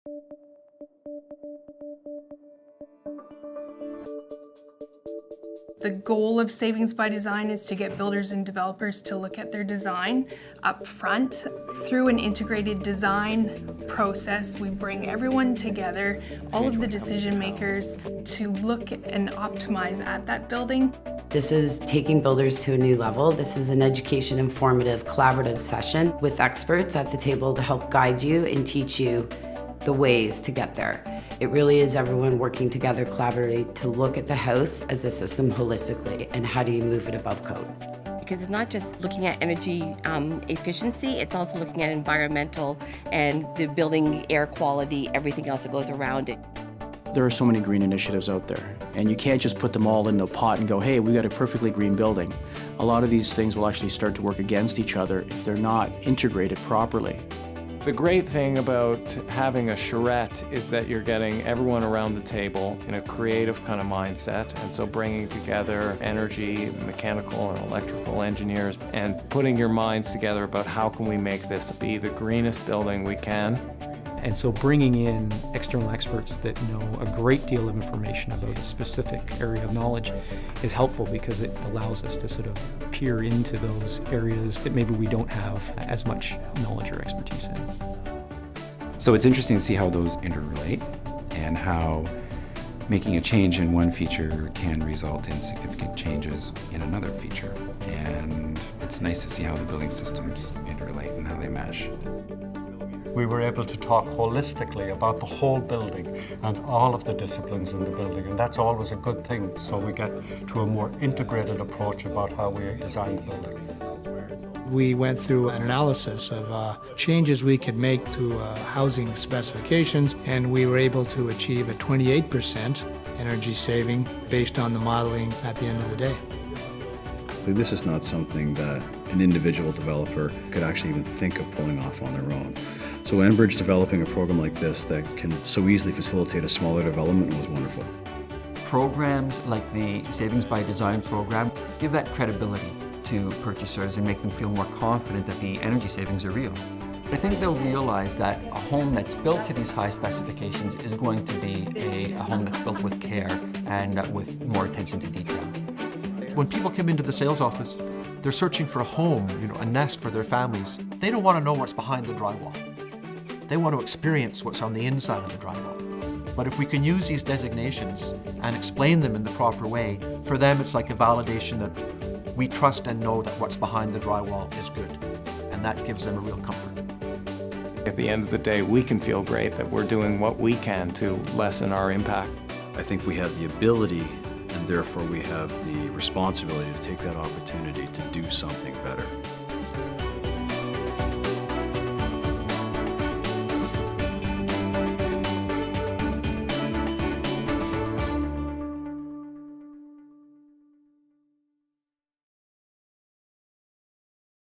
The goal of Savings by Design is to get builders and developers to look at their design up front. Through an integrated design process, we bring everyone together, all of the decision makers, to look and optimize at that building. This is taking builders to a new level. This is an education, informative, collaborative session with experts at the table to help guide you and teach you the ways to get there. It really is everyone working together, collaborating to look at the house as a system holistically, and how do you move it above code. Because it's not just looking at energy efficiency, it's also looking at environmental and the building air quality, everything else that goes around it. There are so many green initiatives out there, and you can't just put them all in a pot and go, hey, we got a perfectly green building. A lot of these things will actually start to work against each other if they're not integrated properly. The great thing about having a charrette is that you're getting everyone around the table in a creative kind of mindset, and so bringing together energy, mechanical and electrical engineers, and putting your minds together about how can we make this be the greenest building we can. And so bringing in external experts that know a great deal of information about a specific area of knowledge is helpful, because it allows us to sort of peer into those areas that maybe we don't have as much knowledge or expertise in. So it's interesting to see how those interrelate and how making a change in one feature can result in significant changes in another feature. And it's nice to see how the building systems interrelate and how they mesh. We were able to talk holistically about the whole building and all of the disciplines in the building, and that's always a good thing, so we get to a more integrated approach about how we design the building. We went through an analysis of changes we could make to housing specifications, and we were able to achieve a 28% energy saving based on the modeling at the end of the day. This is not something that an individual developer could actually even think of pulling off on their own. So Enbridge developing a program like this that can so easily facilitate a smaller development was wonderful. Programs like the Savings by Design program give that credibility to purchasers and make them feel more confident that the energy savings are real. I think they'll realize that a home that's built to these high specifications is going to be a home that's built with care and with more attention to detail. When people come into the sales office, they're searching for a home, a nest for their families. They don't want to know what's behind the drywall. They want to experience what's on the inside of the drywall. But if we can use these designations and explain them in the proper way, for them it's like a validation that we trust and know that what's behind the drywall is good. And that gives them a real comfort. At the end of the day, we can feel great that we're doing what we can to lessen our impact. I think we have the ability, and therefore we have the responsibility to take that opportunity to do something better.